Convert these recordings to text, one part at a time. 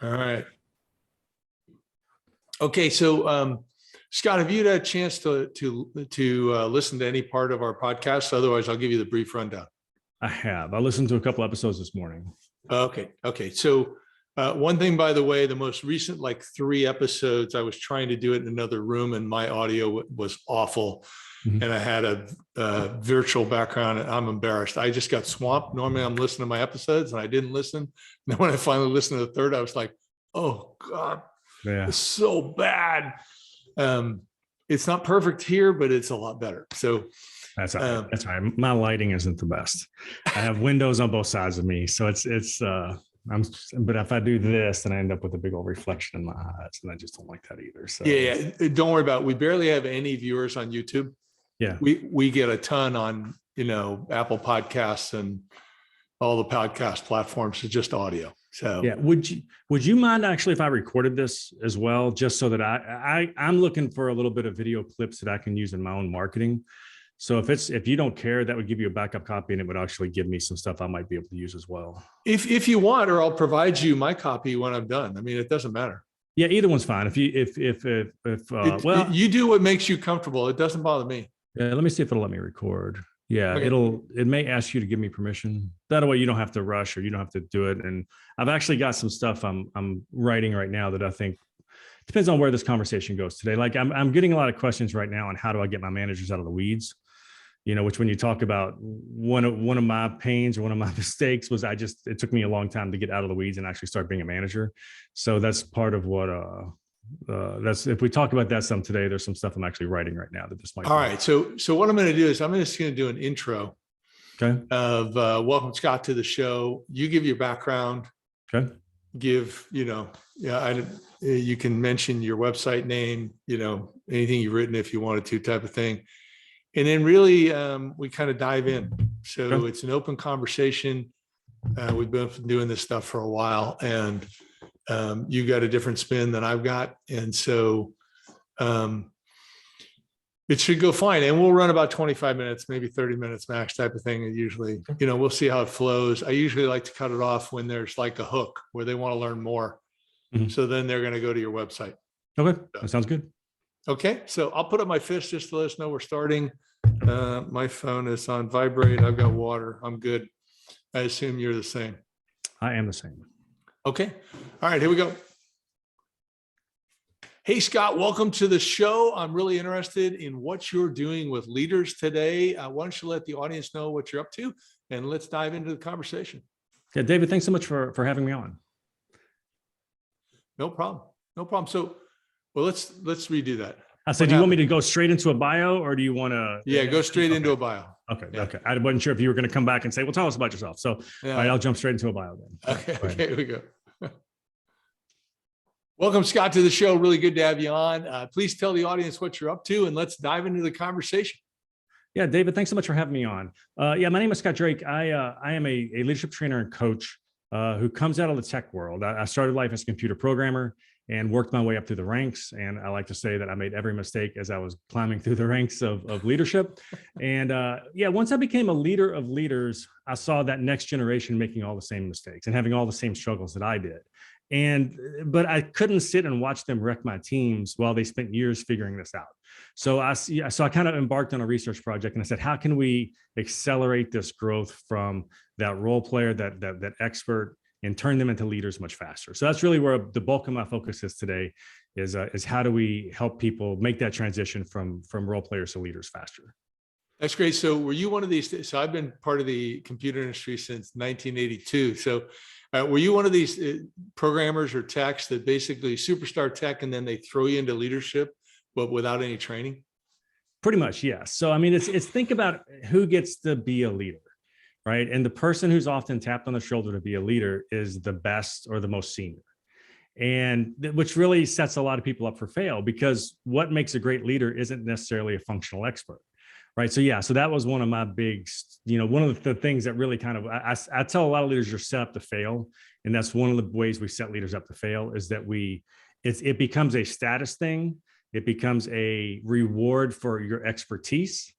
All right. Okay, so Scott, have you had a chance to listen to any part of our podcast? Otherwise, I'll give you the brief rundown. I have. I listened to a couple episodes this morning. Okay. So one thing, by the way, the most recent 3 episodes, I was trying to do it in another room, and my audio was awful, and I had a virtual background. And I'm embarrassed. I just got swamped. Normally, I'm listening to my episodes, and I didn't listen. And then when I finally listened to the third, I was like, "Oh God." Yeah. It's so bad. It's not perfect here, but it's a lot better. So that's all right. My lighting isn't the best. I have windows on both sides of me. So but if I do this, then I end up with a big old reflection in my eyes. And I just don't like that either. So yeah. Don't worry about it. We barely have any viewers on YouTube. Yeah. We get a ton on, Apple Podcasts and all the podcast platforms. It's just audio. So yeah, would you mind actually if I recorded this as well, just so that I'm looking for a little bit of video clips that I can use in my own marketing. So if you don't care, that would give you a backup copy, and it would actually give me some stuff I might be able to use as well. If you want, or I'll provide you my copy when I'm done. I mean, it doesn't matter. Yeah, either one's fine. You do what makes you comfortable. It doesn't bother me. Yeah, let me see if it'll let me record. Yeah, okay. It may ask you to give me permission. That way you don't have to rush, or you don't have to do it. And I've actually got some stuff I'm writing right now that I think depends on where this conversation goes today. Like I'm getting a lot of questions right now on how do I get my managers out of the weeds? Which when you talk about one of my pains or one of my mistakes was it took me a long time to get out of the weeds and actually start being a manager. So that's part of what if we talk about that some today, there's some stuff I'm actually writing right now that this might. All right. So what I'm going to do is I'm just going to do an intro of welcome Scott to the show. You give your background. Okay. Give, you can mention your website name, anything you've written if you wanted to, type of thing. And then really we kind of dive in. So It's an open conversation. We've been doing this stuff for a while, and you got a different spin than I've got. And so it should go fine. And we'll run about 25 minutes, maybe 30 minutes max type of thing. And usually, we'll see how it flows. I usually like to cut it off when there's like a hook where they want to learn more. Mm-hmm. So then they're going to go to your website. Okay. That sounds good. Okay. So I'll put up my fist just to let us know we're starting. My phone is on vibrate. I've got water. I'm good. I assume you're the same. I am the same. Okay. All right, here we go. Hey, Scott, welcome to the show. I'm really interested in what you're doing with leaders today. Why don't you let the audience know what you're up to, and let's dive into the conversation. Yeah, David, thanks so much for having me on. No problem. So, well, let's redo that. I said, do you want me to go straight into a bio, or do you want to? Yeah, go straight into a bio. Okay. Yeah. Okay. I wasn't sure if you were going to come back and say, well, tell us about yourself. So all right, I'll jump straight into a bio then. Okay, here we go. Welcome, Scott, to the show. Really good to have you on. Please tell the audience what you're up to, and let's dive into the conversation. Yeah, David, thanks so much for having me on. My name is Scott Drake. I am a leadership trainer and coach who comes out of the tech world. I started life as a computer programmer and worked my way up through the ranks. And I like to say that I made every mistake as I was climbing through the ranks of leadership. And once I became a leader of leaders, I saw that next generation making all the same mistakes and having all the same struggles that I did. But I couldn't sit and watch them wreck my teams while they spent years figuring this out. So I kind of embarked on a research project, and I said, how can we accelerate this growth from that role player, that expert, and turn them into leaders much faster? So that's really where the bulk of my focus is today, is how do we help people make that transition from role players to leaders faster? That's great. So were you one of these? So I've been part of the computer industry since 1982. So were you one of these programmers or techs that basically superstar tech, and then they throw you into leadership, but without any training? Pretty much, yes. So, I mean, it's think about who gets to be a leader, right? And the person who's often tapped on the shoulder to be a leader is the best or the most senior. And which really sets a lot of people up for fail, because what makes a great leader isn't necessarily a functional expert. Right. So, so that was one of my big, one of the things that really kind of, I tell a lot of leaders, you're set up to fail. And that's one of the ways we set leaders up to fail, is that it becomes a status thing. It becomes a reward for your expertise,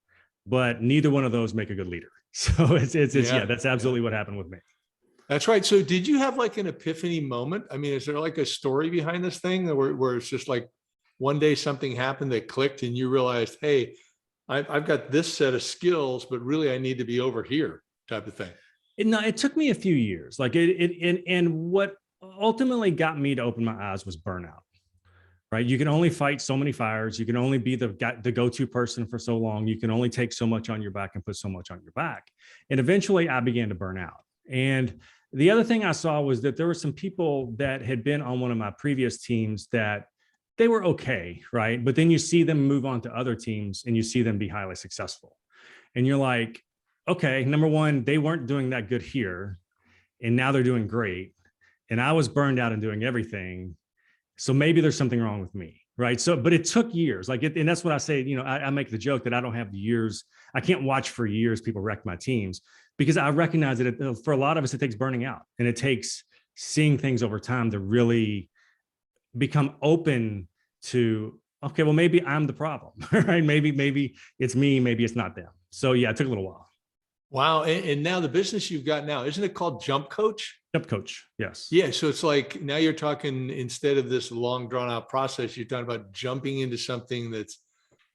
but neither one of those make a good leader. So that's absolutely what happened with me. That's right. So did you have like an epiphany moment? I mean, is there like a story behind this thing where it's just like one day something happened that clicked and you realized, hey, I've got this set of skills, but really I need to be over here type of thing? No, it took me a few years. And what ultimately got me to open my eyes was burnout. Right? You can only fight so many fires. You can only be the go-to person for so long. You can only take so much on your back and put so much on your back. And eventually I began to burn out. And the other thing I saw was that there were some people that had been on one of my previous teams that they were okay, right? But then you see them move on to other teams and you see them be highly successful. And you're like, okay, number one, they weren't doing that good here. And now they're doing great. And I was burned out and doing everything. So maybe there's something wrong with me, right? So, but it took years. And that's what I say, I make the joke that I don't have the years. I can't watch for years people wreck my teams, because I recognize that for a lot of us, it takes burning out and it takes seeing things over time to really become open to, okay, well, maybe I'm the problem, right? Maybe it's me, maybe it's not them. So yeah, it took a little while. Wow. And now the business you've got now, isn't it called JumpCoach? JumpCoach, yes. Yeah. So it's like now you're talking, instead of this long drawn out process, you're talking about jumping into something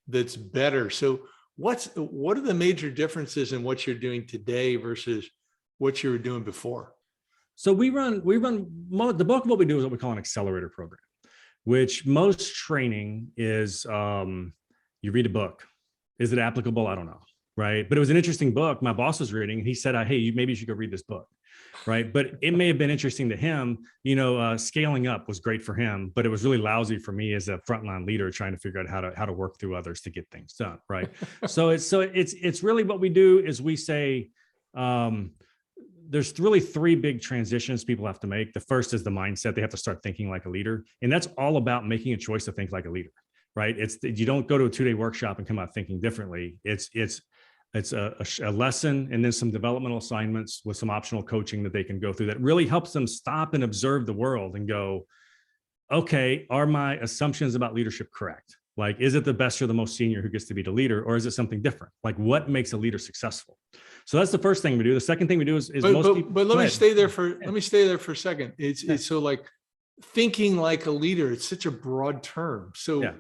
that's better. So what are the major differences in what you're doing today versus what you were doing before? So we run the bulk of what we do is what we call an accelerator program, which most training is you read a book. Is it applicable? I don't know. Right. But it was an interesting book my boss was reading. And he said, hey, maybe you should go read this book. Right. But it may have been interesting to him. Scaling up was great for him, but it was really lousy for me as a frontline leader trying to figure out how to work through others to get things done. Right. So it's really what we do is we say, there's really three big transitions people have to make. The first is the mindset. They have to start thinking like a leader. And that's all about making a choice to think like a leader. Right. You don't go to a 2-day workshop and come out thinking differently. It's a lesson and then some developmental assignments with some optional coaching that they can go through that really helps them stop and observe the world and go, okay, are my assumptions about leadership correct? Like, is it the best or the most senior who gets to be the leader, or is it something different? Like, what makes a leader successful? So that's the first thing we do. The second thing we do is most people. But let me stay there for a second. It's so like thinking like a leader. It's such a broad term. So. Yeah.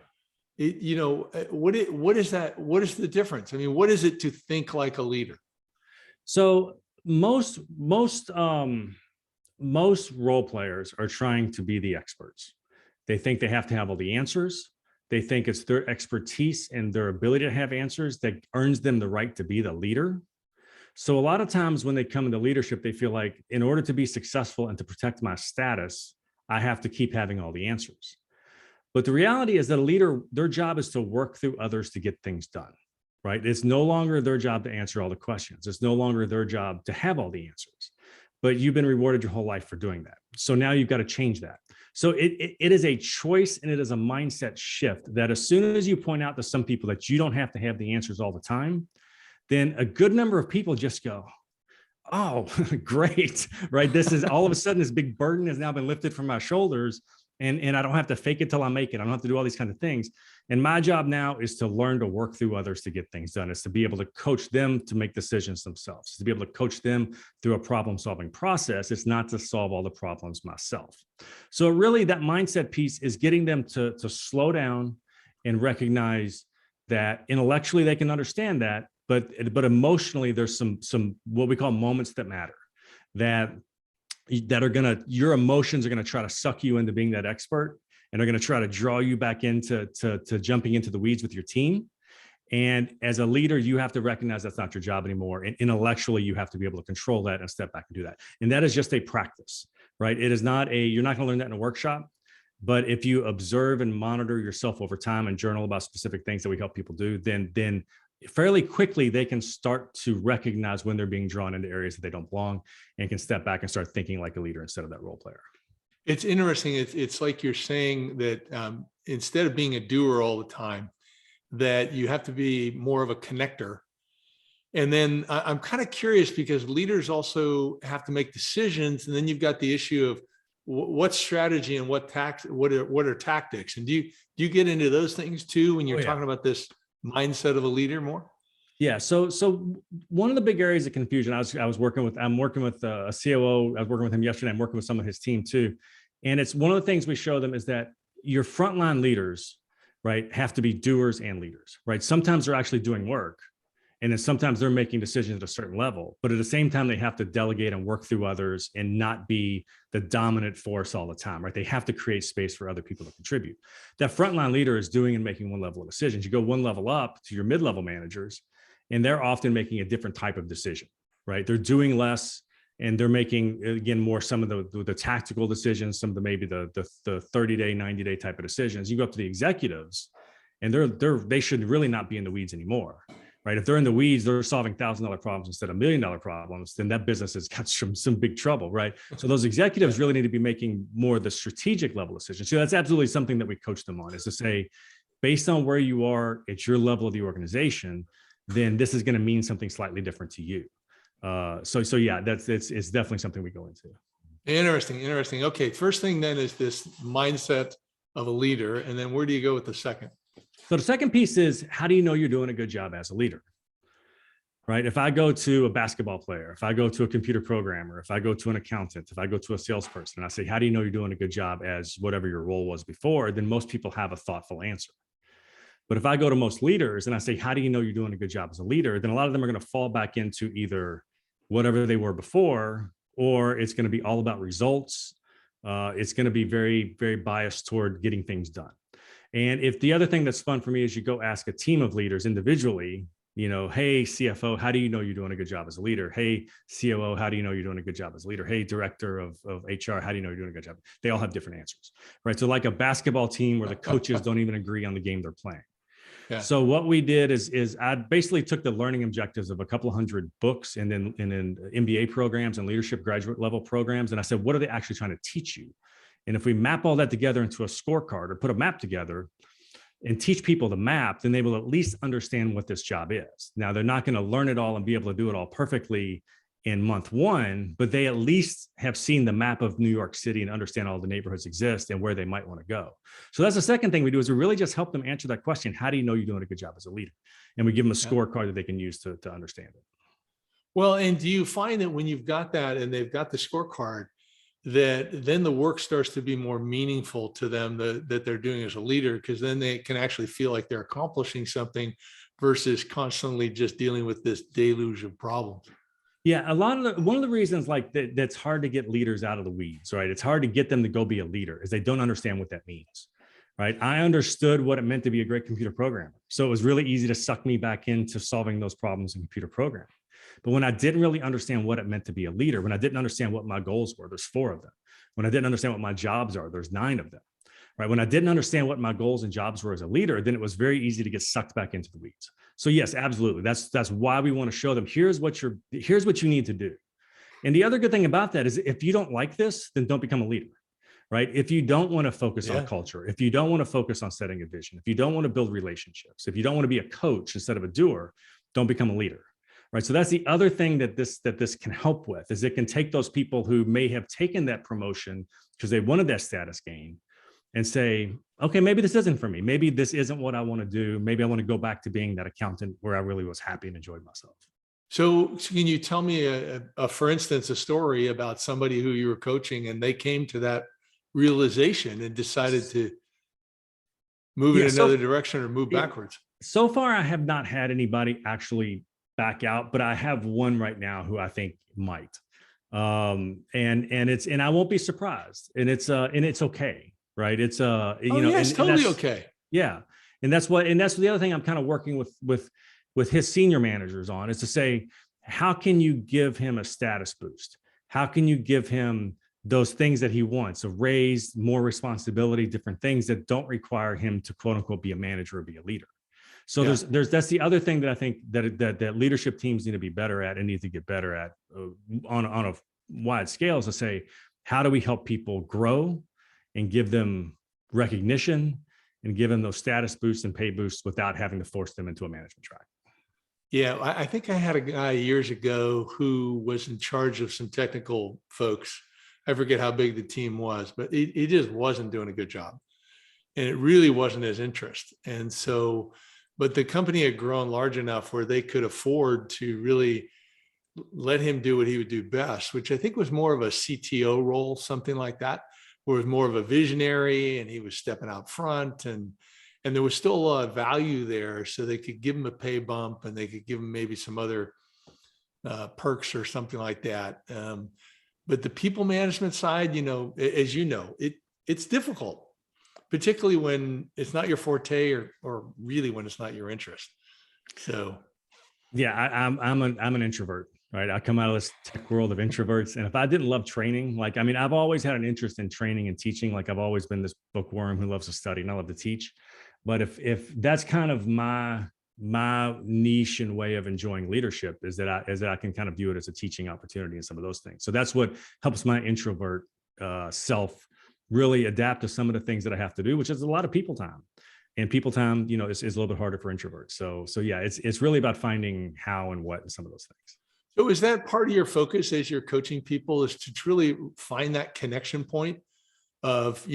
What is that? What is the difference? I mean, what is it to think like a leader? So most role players are trying to be the experts. They think they have to have all the answers. They think it's their expertise and their ability to have answers that earns them the right to be the leader. So a lot of times when they come into leadership, they feel like in order to be successful and to protect my status, I have to keep having all the answers. But the reality is that a leader, their job is to work through others to get things done, right? It's no longer their job to answer all the questions. It's no longer their job to have all the answers, but you've been rewarded your whole life for doing that. So now you've got to change that. So it is a choice and it is a mindset shift that as soon as you point out to some people that you don't have to have the answers all the time, then a good number of people just go, oh, great, right? This is all of a sudden this big burden has now been lifted from my shoulders. And I don't have to fake it till I make it. I don't have to do all these kinds of things. And my job now is to learn to work through others to get things done. It's to be able to coach them to make decisions themselves. It's to be able to coach them through a problem-solving process. It's not to solve all the problems myself. So really that mindset piece is getting them to slow down and recognize that intellectually they can understand that, but emotionally there's some what we call moments that matter, your emotions are going to try to suck you into being that expert, and they're going to try to draw you back into jumping into the weeds with your team. And as a leader, you have to recognize that's not your job anymore. And intellectually, you have to be able to control that and step back and do that. And that is just a practice, right? It is not you're not going to learn that in a workshop, but if you observe and monitor yourself over time and journal about specific things that we help people do, then fairly quickly, they can start to recognize when they're being drawn into areas that they don't belong and can step back and start thinking like a leader instead of that role player. It's interesting. It's like you're saying that instead of being a doer all the time, that you have to be more of a connector. And then I'm kind of curious because leaders also have to make decisions. And then you've got the issue of what strategy and what are tactics. And do you get into those things too when you're talking about this mindset of a leader more? Yeah. So one of the big areas of confusion, I'm working with a COO. I was working with him yesterday. I'm working with some of his team too. And it's one of the things we show them is that your frontline leaders, right, have to be doers and leaders, right? Sometimes they're actually doing work. And then sometimes they're making decisions at a certain level, but at the same time, they have to delegate and work through others and not be the dominant force all the time, right? They have to create space for other people to contribute. That frontline leader is doing and making one level of decisions. You go one level up to your mid-level managers, and they're often making a different type of decision, right? They're doing less and they're making, again, more some of the tactical decisions, some of maybe the 30-day, 90-day type of decisions. You go up to the executives and they should really not be in the weeds anymore. Right. If they're in the weeds, they're solving $1,000 problems instead of $1 million problems, then that business has got some big trouble. Right. So those executives really need to be making more of the strategic level decisions. So that's absolutely something that we coach them on, is to say, based on where you are at your level of the organization, then this is going to mean something slightly different to you. So yeah, it's definitely something we go into. Interesting. Okay. First thing then is this mindset of a leader. And then where do you go with the second? So the second piece is, how do you know you're doing a good job as a leader? Right? If I go to a basketball player, if I go to a computer programmer, if I go to an accountant, if I go to a salesperson, and I say, how do you know you're doing a good job as whatever your role was before? Then most people have a thoughtful answer. But if I go to most leaders and I say, how do you know you're doing a good job as a leader? Then a lot of them are going to fall back into either whatever they were before, or it's going to be all about results. It's going to be very, very biased toward getting things done. And if the other thing that's fun for me is you go ask a team of leaders individually, hey, CFO, how do you know you're doing a good job as a leader? Hey, COO, how do you know you're doing a good job as a leader? Hey, director of HR, how do you know you're doing a good job? They all have different answers, right? So like a basketball team where the coaches don't even agree on the game they're playing. Yeah. So what we did is I basically took the learning objectives of a couple of hundred books and then MBA programs and leadership graduate level programs. And I said, what are they actually trying to teach you? And if we map all that together into a scorecard or put a map together and teach people the map, then they will at least understand what this job is. Now, they're not going to learn it all and be able to do it all perfectly in month one, but they at least have seen the map of New York City and understand all the neighborhoods exist and where they might want to go. So that's the second thing we do, is we really just help them answer that question. How do you know you're doing a good job as a leader? And we give them a scorecard that they can use to understand it. Well, and do you find that when you've got that and they've got the scorecard, that then the work starts to be more meaningful to them that they're doing as a leader, because then they can actually feel like they're accomplishing something versus constantly just dealing with this deluge of problems? Yeah, one of the reasons that's hard to get leaders out of the weeds, right? It's hard to get them to go be a leader, is they don't understand what that means, right? I understood what it meant to be a great computer programmer. So it was really easy to suck me back into solving those problems in computer programming. But when I didn't really understand what it meant to be a leader, when I didn't understand what my goals were, there's 4 of them. When I didn't understand what my jobs are, there's 9 of them, right? When I didn't understand what my goals and jobs were as a leader, then it was very easy to get sucked back into the weeds. So yes, absolutely. That's why we want to show them, here's what you need to do. And the other good thing about that is, if you don't like this, then don't become a leader, right? If you don't want to focus on culture, if you don't want to focus on setting a vision, if you don't want to build relationships, if you don't want to be a coach instead of a doer, don't become a leader. Right. So that's the other thing that this can help with, is it can take those people who may have taken that promotion because they wanted that status gain and say, okay, maybe this isn't for me. Maybe this isn't what I want to do. Maybe I want to go back to being that accountant where I really was happy and enjoyed myself. So can you tell me for instance, a story about somebody who you were coaching and they came to that realization and decided to move in another direction or move backwards? So far, I have not had anybody actually back out, but I have one right now who I think might. And I won't be surprised. And it's okay. Right. It's it's totally okay. Yeah. And that's the other thing I'm kind of working with his senior managers on, is to say, how can you give him a status boost? How can you give him those things that he wants, a raise, more responsibility, different things that don't require him to quote unquote be a manager or be a leader? So that's the other thing that I think that leadership teams need to be better at and need to get better at on a wide scale, is to say, how do we help people grow and give them recognition and give them those status boosts and pay boosts without having to force them into a management track? Yeah, I think I had a guy years ago who was in charge of some technical folks. I forget how big the team was, but he just wasn't doing a good job. And it really wasn't his interest. And so but the company had grown large enough where they could afford to really let him do what he would do best, which I think was more of a CTO role, something like that, where it was more of a visionary and he was stepping out front, and there was still a lot of value there. So they could give him a pay bump and they could give him maybe some other perks or something like that. But the people management side, as you know, it's difficult, particularly when it's not your forte or really when it's not your interest. So. Yeah, I'm an introvert, right? I come out of this tech world of introverts. And if I didn't love training, I've always had an interest in training and teaching. Like I've always been this bookworm who loves to study and I love to teach. But if that's kind of my niche and way of enjoying leadership is that I can kind of view it as a teaching opportunity and some of those things. So that's what helps my introvert self really adapt to some of the things that I have to do, which is a lot of people time. And people time, is a little bit harder for introverts. So yeah, it's really about finding how and what and some of those things. So is that part of your focus as you're coaching people, is to truly find that connection point of,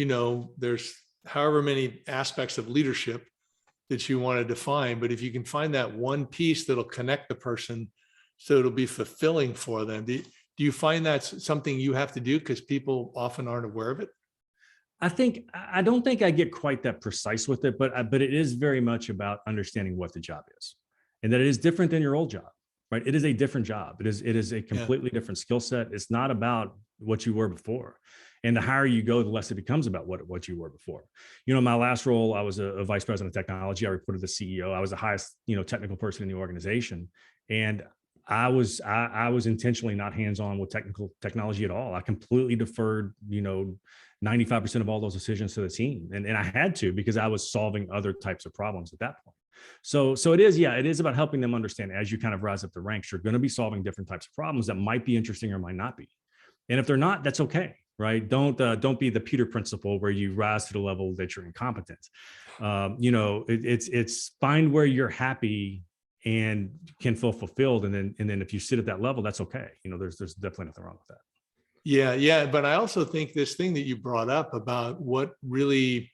there's however many aspects of leadership that you want to define, but if you can find that one piece that'll connect the person so it'll be fulfilling for them. Do you find that's something you have to do because people often aren't aware of it? I don't think I get quite that precise with it, but it is very much about understanding what the job is, and that it is different than your old job, right? It is a different job. It is a completely different skill set. It's not about what you were before. And the higher you go, the less it becomes about what you were before. My last role, I was a vice president of technology. I reported to the CEO. I was the highest, technical person in the organization. And I was intentionally not hands-on with technology at all. I completely deferred, 95% of all those decisions to the team. And I had to, because I was solving other types of problems at that point. So it is about helping them understand as you kind of rise up the ranks, you're going to be solving different types of problems that might be interesting or might not be. And if they're not, that's okay, right? Don't be the Peter principle where you rise to the level that you're incompetent. It's find where you're happy and can feel fulfilled. And then if you sit at that level, that's okay. There's definitely nothing wrong with that. Yeah. But I also think this thing that you brought up about what really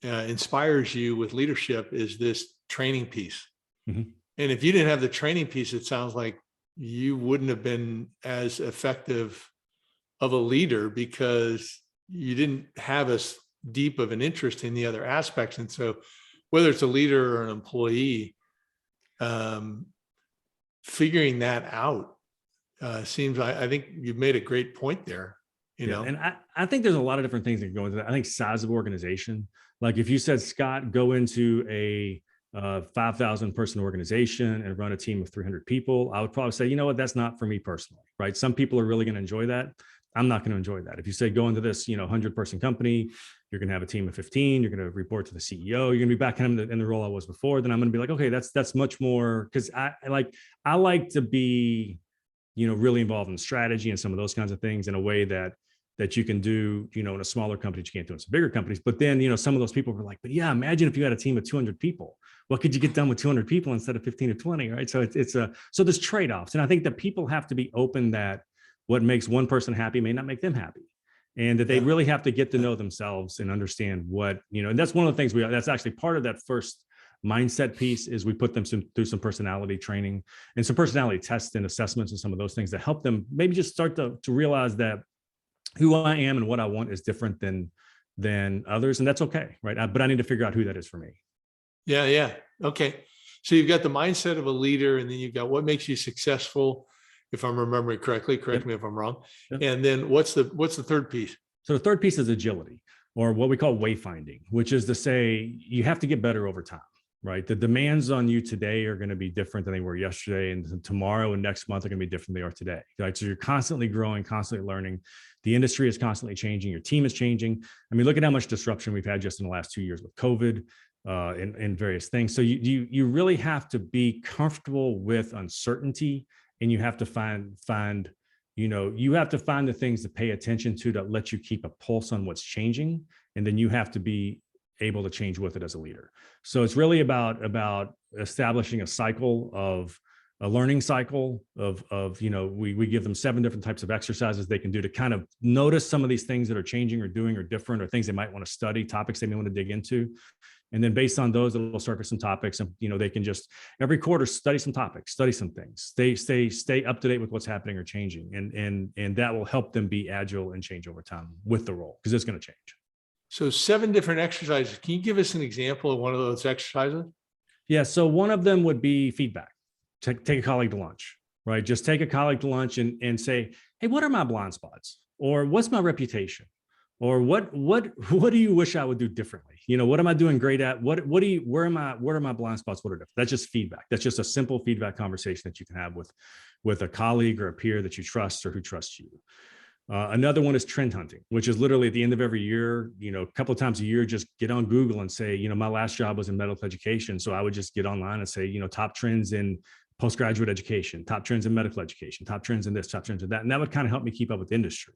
inspires you with leadership is this training piece. Mm-hmm. And if you didn't have the training piece, it sounds like you wouldn't have been as effective of a leader because you didn't have as deep of an interest in the other aspects. And so whether it's a leader or an employee, figuring that out seems, I think you've made a great point there, And I think there's a lot of different things that can go into that. I think size of organization, like if you said, Scott, go into a 5,000 person organization and run a team of 300 people, I would probably say, you know what, that's not for me personally, right? Some people are really going to enjoy that. I'm not going to enjoy that. If you say go into this, 100 person company, you're going to have a team of 15, you're going to report to the CEO, you're going to be back in the role I was before, then I'm going to be like, okay, that's much more, because I like to be, really involved in strategy and some of those kinds of things in a way that you can do, in a smaller company that you can't do in some bigger companies. But then, some of those people were like, but yeah, imagine if you had a team of 200 people. What could you get done with 200 people instead of 15 or 20, right? So so there's trade-offs. And I think that people have to be open that what makes one person happy may not make them happy. And that they really have to get to know themselves and understand what, and that's one of the things that's actually part of that first mindset piece is we put them through some personality training and some personality tests and assessments and some of those things that help them maybe just start to realize that who I am and what I want is different than others. And that's okay, right? But I need to figure out who that is for me. Yeah. Okay. So you've got the mindset of a leader, and then you've got what makes you successful, if I'm remembering correctly, correct me if I'm wrong. Yep. And then what's the third piece? So the third piece is agility, or what we call wayfinding, which is to say you have to get better over time, right? The demands on you today are going to be different than they were yesterday, and tomorrow and next month are going to be different than they are today, right? So you're constantly growing, constantly learning. The industry is constantly changing. Your team is changing. I mean, look at how much disruption we've had just in the last 2 years with COVID and various things. So you really have to be comfortable with uncertainty, and you have to find you have to find the things to pay attention to that let you keep a pulse on what's changing, and then you have to be able to change with it as a leader. So it's really about establishing a learning cycle of we give them 7 different types of exercises they can do to kind of notice some of these things that are changing or doing or different, or things they might want to study, topics they may want to dig into. And then based on those, it'll surface some topics, and they can just every quarter study some topics, study some things, stay up to date with what's happening or changing, and that will help them be agile and change over time with the role, because it's going to change. So 7 different exercises. Can you give us an example of one of those exercises? Yeah. So one of them would be feedback. Take a colleague to lunch, right? Just take a colleague to lunch and say, hey, what are my blind spots? Or what's my reputation? Or what do you wish I would do differently? What am I doing great at? Where are my blind spots? What are different? That's just feedback. That's just a simple feedback conversation that you can have with a colleague or a peer that you trust or who trusts you. Another one is trend hunting, which is literally at the end of every year, a couple of times a year, just get on Google and say, my last job was in medical education. So I would just get online and say, top trends in postgraduate education, top trends in medical education, top trends in this, top trends in that. And that would kind of help me keep up with the industry.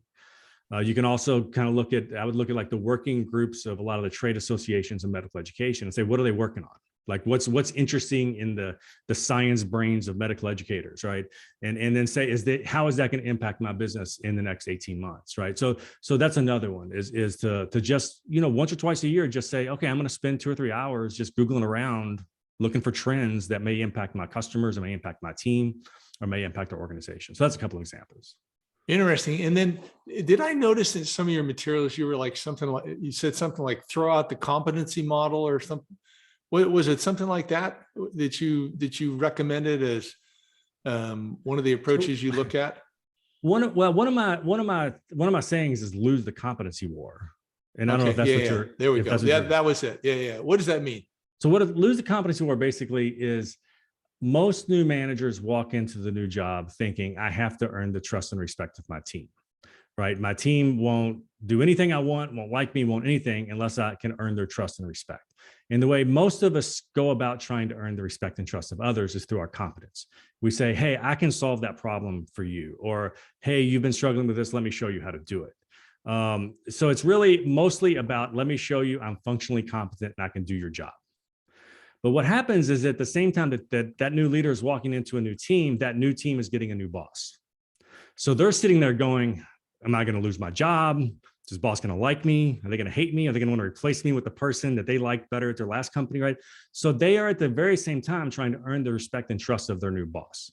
You can also kind of I would look at like the working groups of a lot of the trade associations in medical education and say, what are they working on? Like what's interesting in the science brains of medical educators, right? And then say, how is that going to impact my business in the next 18 months, right? So that's another one is to just, once or twice a year, just say, okay, I'm going to spend 2 or 3 hours just Googling around, looking for trends that may impact my customers, or may impact my team, or may impact our organization. So that's a couple of examples. Interesting. And then did I notice in some of your materials, you were like you said something like throw out the competency model or something? Was it something like that you recommended as one of the approaches you look at? One of my sayings is lose the competency war. And I don't know if that's what you're. There we go. Yeah, that was it. Yeah. What does that mean? So lose the competency war basically is, most new managers walk into the new job thinking, I have to earn the trust and respect of my team, right? My team won't do anything I want, won't like me, won't anything unless I can earn their trust and respect. And the way most of us go about trying to earn the respect and trust of others is through our competence. We say, hey, I can solve that problem for you. Or, hey, you've been struggling with this. Let me show you how to do it. So it's really mostly about, let me show you I'm functionally competent and I can do your job. But what happens is at the same time that new leader is walking into a new team, that new team is getting a new boss. So they're sitting there going, am I going to lose my job? Is this boss going to like me? Are they going to hate me? Are they going to want to replace me with the person that they liked better at their last company, right? So they are at the very same time trying to earn the respect and trust of their new boss.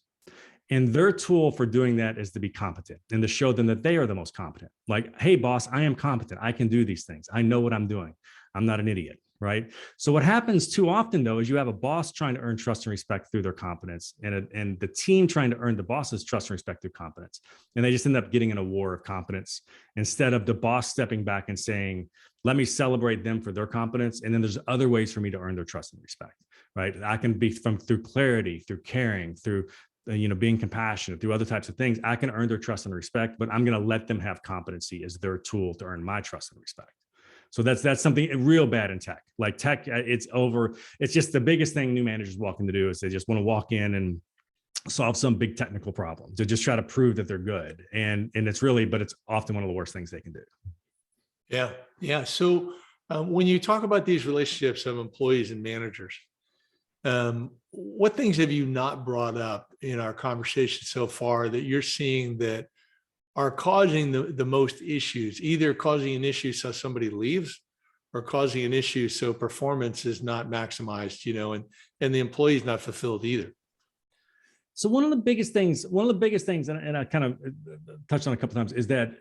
And their tool for doing that is to be competent and to show them that they are the most competent. Like, hey, boss, I am competent. I can do these things. I know what I'm doing. I'm not an idiot. Right. So what happens too often, though, is you have a boss trying to earn trust and respect through their competence, and the team trying to earn the boss's trust and respect through competence. And they just end up getting in a war of competence instead of the boss stepping back and saying, let me celebrate them for their competence. And then there's other ways for me to earn their trust and respect. Right. I can be through clarity, through caring, through being compassionate, through other types of things. I can earn their trust and respect, but I'm going to let them have competency as their tool to earn my trust and respect. So that's something real bad in tech. Like tech, it's just the biggest thing new managers walk in to do is they just want to walk in and solve some big technical problem to just try to prove that they're good. And but it's often one of the worst things they can do. Yeah. Yeah. So when you talk about these relationships of employees and managers, what things have you not brought up in our conversation so far that you're seeing that are causing the most issues, either causing an issue so somebody leaves or causing an issue so performance is not maximized, and the employee is not fulfilled either? So one of the biggest things, and I kind of touched on a couple of times, is that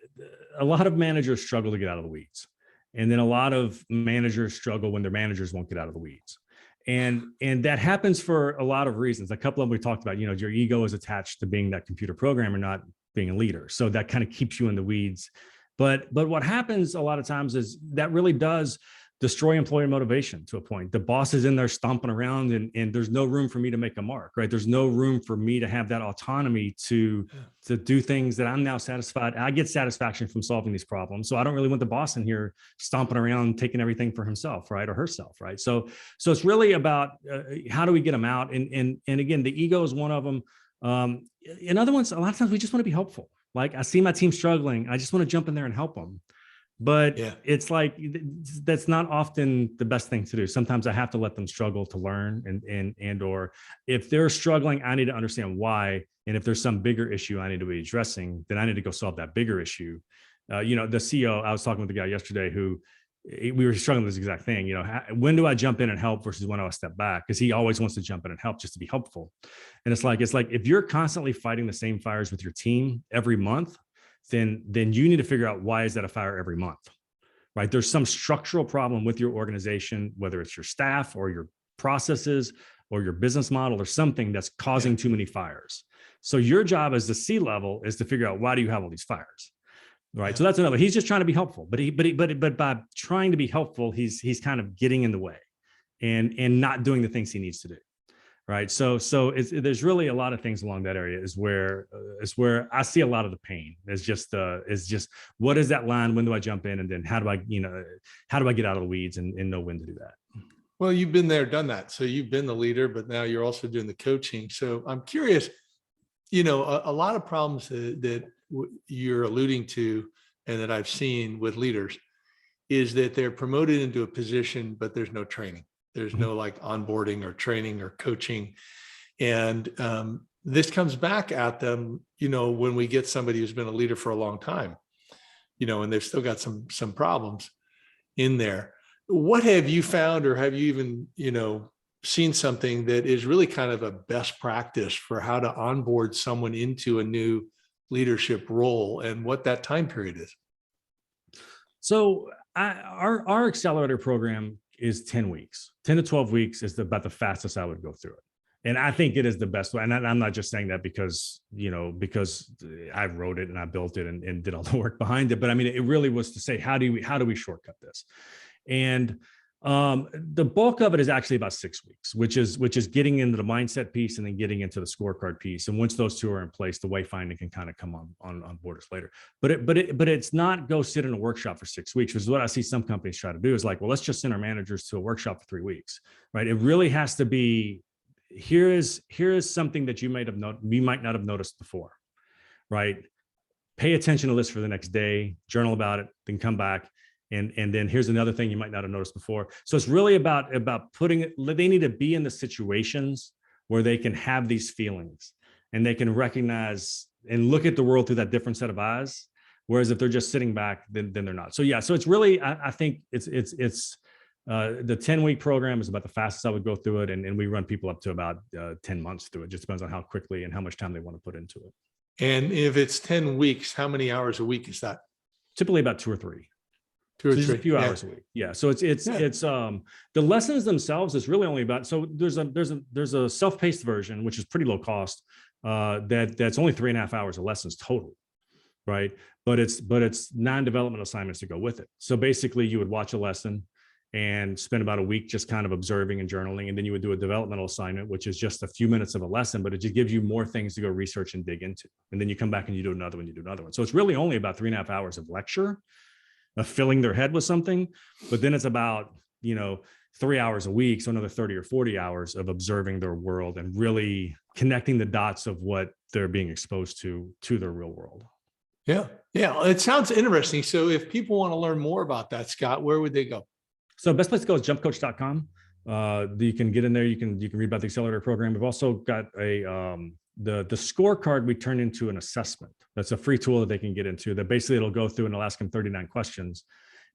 a lot of managers struggle to get out of the weeds. And then a lot of managers struggle when their managers won't get out of the weeds. And that happens for a lot of reasons. A couple of them we talked about, your ego is attached to being that computer programmer, not being a leader. So that kind of keeps you in the weeds. But what happens a lot of times is that really does destroy employee motivation to a point. The boss is in there stomping around and there's no room for me to make a mark, right? There's no room for me to have that autonomy to do things that I'm now satisfied. I get satisfaction from solving these problems. So I don't really want the boss in here stomping around, taking everything for himself, right? Or herself, right? So it's really about how do we get them out? And again, the ego is one of them. In other ones, a lot of times we just want to be helpful. Like I see my team struggling. I just want to jump in there and help them. But it's like, that's not often the best thing to do. Sometimes I have to let them struggle to learn or if they're struggling, I need to understand why. And if there's some bigger issue I need to be addressing, then I need to go solve that bigger issue. The CEO, I was talking with the guy yesterday who we were struggling with this exact thing. When do I jump in and help versus when do I step back? Because he always wants to jump in and help just to be helpful. And it's like if you're constantly fighting the same fires with your team every month, then you need to figure out, why is that a fire every month? Right? There's some structural problem with your organization, whether it's your staff or your processes or your business model or something that's causing too many fires. So your job as the C-level is to figure out, why do you have all these fires? Right. Yeah. So that's another. He's just trying to be helpful, but by trying to be helpful, he's kind of getting in the way and not doing the things he needs to do. Right. So there's really a lot of things along that area is where I see a lot of the pain. It's just what is that line? When do I jump in? And then how do I get out of the weeds and know when to do that? Well, you've been there, done that. So you've been the leader, but now you're also doing the coaching. So I'm curious, a lot of problems that you're alluding to and that I've seen with leaders is that they're promoted into a position, but there's no training. There's no like onboarding or training or coaching. And this comes back at them, when we get somebody who's been a leader for a long time, and they've still got some problems in there. What have you found, or have you even, seen something that is really kind of a best practice for how to onboard someone into a new leadership role and what that time period is? So our accelerator program is 10 weeks. 10 to 12 weeks is about the fastest I would go through it. And I think it is the best way. And I'm not just saying that because I wrote it and I built it and did all the work behind it. But I mean, it really was to say, how do we shortcut this? And the bulk of it is actually about 6 weeks, which is getting into the mindset piece and then getting into the scorecard piece. And once those two are in place, the wayfinding can kind of come on board us later. But it's not go sit in a workshop for 6 weeks, which is what I see some companies try to do, is like, well, let's just send our managers to a workshop for 3 weeks, right? It really has to be, here is something that you might not have noticed before, right? Pay attention to this for the next day, journal about it, then come back. And then here's another thing you might not have noticed before. So it's really about putting it, they need to be in the situations where they can have these feelings and they can recognize and look at the world through that different set of eyes. Whereas if they're just sitting back, then they're not. So yeah, so it's really, I think it's the 10-week program is about the fastest I would go through it. And we run people up to about 10 months through it. Just depends on how quickly and how much time they want to put into it. And if it's 10 weeks, how many hours a week is that? Typically about 2 or 3. So just a few hours a week. Yeah. So it's the lessons themselves is really only about, so there's a self-paced version, which is pretty low cost, that's only 3.5 hours of lessons total. Right. But it's non-development assignments to go with it. So basically you would watch a lesson and spend about a week just kind of observing and journaling. And then you would do a developmental assignment, which is just a few minutes of a lesson, but it just gives you more things to go research and dig into. And then you come back and you do another one, So it's really only about 3.5 hours of lecture, of filling their head with something, but then it's about, 3 hours a week. So another 30 or 40 hours of observing their world and really connecting the dots of what they're being exposed to their real world. Yeah. Yeah. It sounds interesting. So if people want to learn more about that, Scott, where would they go? So best place to go is jumpcoach.com. You can get in there. You can read about the accelerator program. We've also got the scorecard we turn into an assessment. That's a free tool that they can get into that basically it'll go through and it'll ask them 39 questions.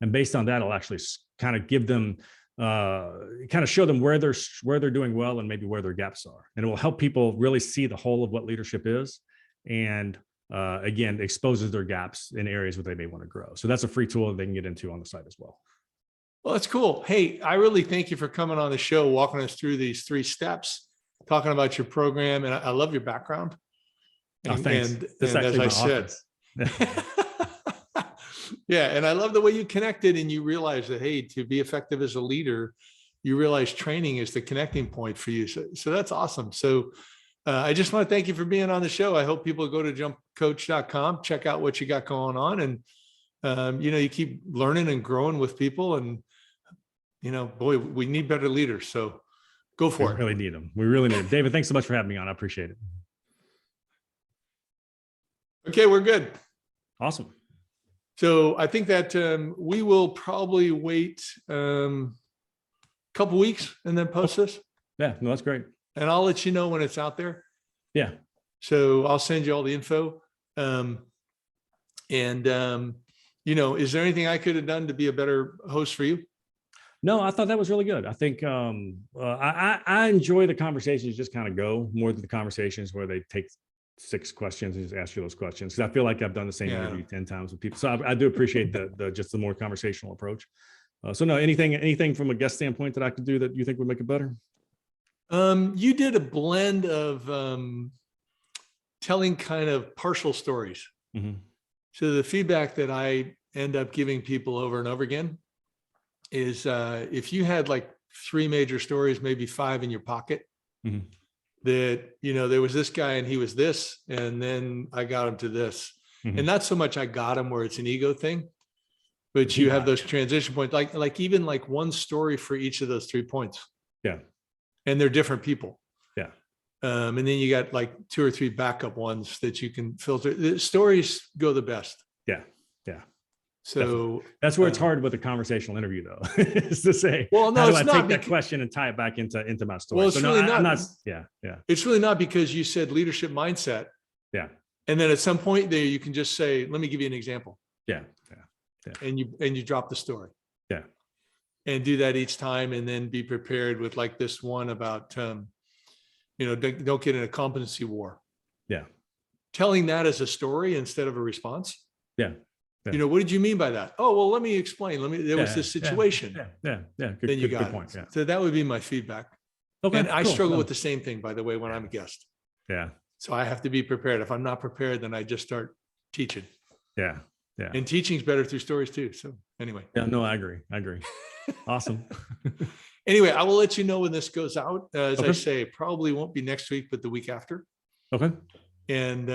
And based on that, it'll actually kind of give them, kind of show them where they're doing well and maybe where their gaps are. And it will help people really see the whole of what leadership is. And again, exposes their gaps in areas where they may want to grow. So that's a free tool that they can get into on the site as well. Well, that's cool. Hey, I really thank you for coming on the show, walking us through these 3 steps, talking about your program. And I love your background. And, thanks. And as I said, yeah. And I love the way you connected and you realize that, hey, to be effective as a leader, you realize training is the connecting point for you. So that's awesome. So I just want to thank you for being on the show. I hope people go to jumpcoach.com, check out what you got going on. And, you keep learning and growing with people and, boy, we need better leaders. So go for it. We really need them. We really need them. David, thanks so much for having me on. I appreciate it. Okay, we're good. Awesome. So I think that we will probably wait a couple weeks and then post this. Yeah, no, that's great. And I'll let you know when it's out there. Yeah. So I'll send you all the info. is there anything I could have done to be a better host for you? No, I thought that was really good. I think I enjoy the conversations just kind of go more than the conversations where they take 6 questions and just ask you those questions. Because I feel like I've done the same interview 10 times with people. So I do appreciate the more conversational approach. So no, anything from a guest standpoint that I could do that you think would make it better? You did a blend of telling kind of partial stories. Mm-hmm. So the feedback that I end up giving people over and over again is if you had like 3 major stories, maybe 5 in your pocket, mm-hmm. that, there was this guy and he was this, and then I got him to this. Mm-hmm. And not so much I got him where it's an ego thing, but you have those transition points, like even like one story for each of those 3 points. Yeah. And they're different people. Yeah. And then you got like 2 or 3 backup ones that you can filter. The stories go the best. Yeah. Yeah. So definitely. That's where it's hard with a conversational interview, though, is to say, well, no, how do it's I not take that question and tie it back into my story? Well, it's really not. Yeah. Yeah. It's really not, because you said leadership mindset. Yeah. And then at some point there, you can just say, let me give you an example. Yeah. Yeah. Yeah. And you drop the story. Yeah. And do that each time, and then be prepared with like this one about, don't get in a competency war. Yeah. Telling that as a story instead of a response. Yeah. Yeah. What did you mean by that? Oh, well, let me explain. There was this situation. Yeah. Then you got good point. Yeah. So that would be my feedback. Okay. And I cool. struggle with the same thing, by the way, when I'm a guest. Yeah. So I have to be prepared. If I'm not prepared, then I just start teaching. Yeah. Yeah. And teaching's better through stories too. So anyway. Yeah. No, I agree. Awesome. Anyway, I will let you know when this goes out. As Okay. I say, it probably won't be next week, but the week after. Okay. And,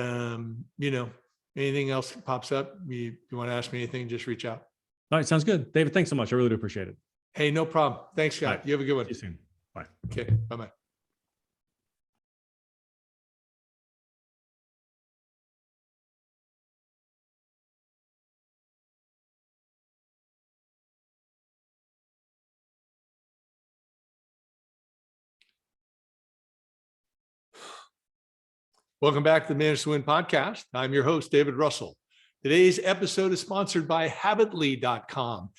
anything else that pops up, you want to ask me anything, just reach out. All right. Sounds good. David, thanks so much. I really do appreciate it. Hey, no problem. Thanks, Scott. Right. You have a good one. See you soon. Bye. Okay. Bye-bye. Welcome back to the Manage to Win podcast. I'm your host, David Russell. Today's episode is sponsored by Habitly.com.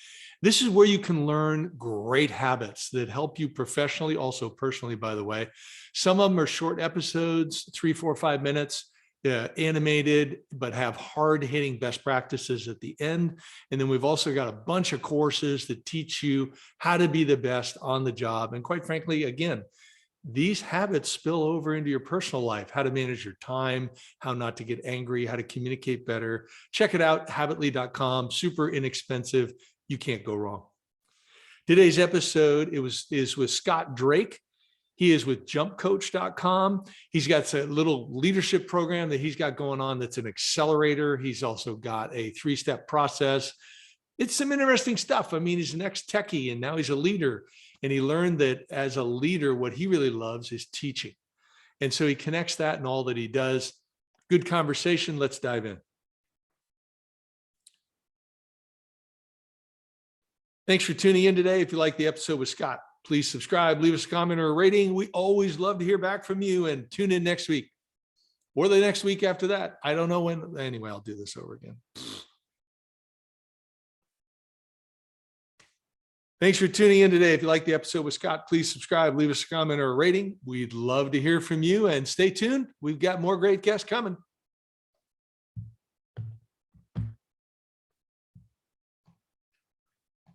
This is where you can learn great habits that help you professionally, also personally, by the way. Some of them are short episodes, 3, 4, 5 minutes, animated, but have hard-hitting best practices at the end. And then we've also got a bunch of courses that teach you how to be the best on the job. And quite frankly, again, these habits spill over into your personal life, how to manage your time, how not to get angry, how to communicate better. Check it out, Habitly.com, super inexpensive. You can't go wrong. Today's episode is with Scott Drake. He is with JumpCoach.com. He's got a little leadership program that he's got going on that's an accelerator. He's also got a 3-step process. It's some interesting stuff. I mean, he's an ex-techie and now he's a leader. And he learned that as a leader, what he really loves is teaching. And so he connects that in all that he does. Good conversation. Let's dive in. Thanks for tuning in today. If you like the episode with Scott, please subscribe, leave us a comment or a rating. We always love to hear back from you, and tune in next week or the next week after that. I don't know when. Anyway, I'll do this over again. Thanks for tuning in today. If you like the episode with Scott, please subscribe, leave us a comment or a rating. We'd love to hear from you, and stay tuned. We've got more great guests coming.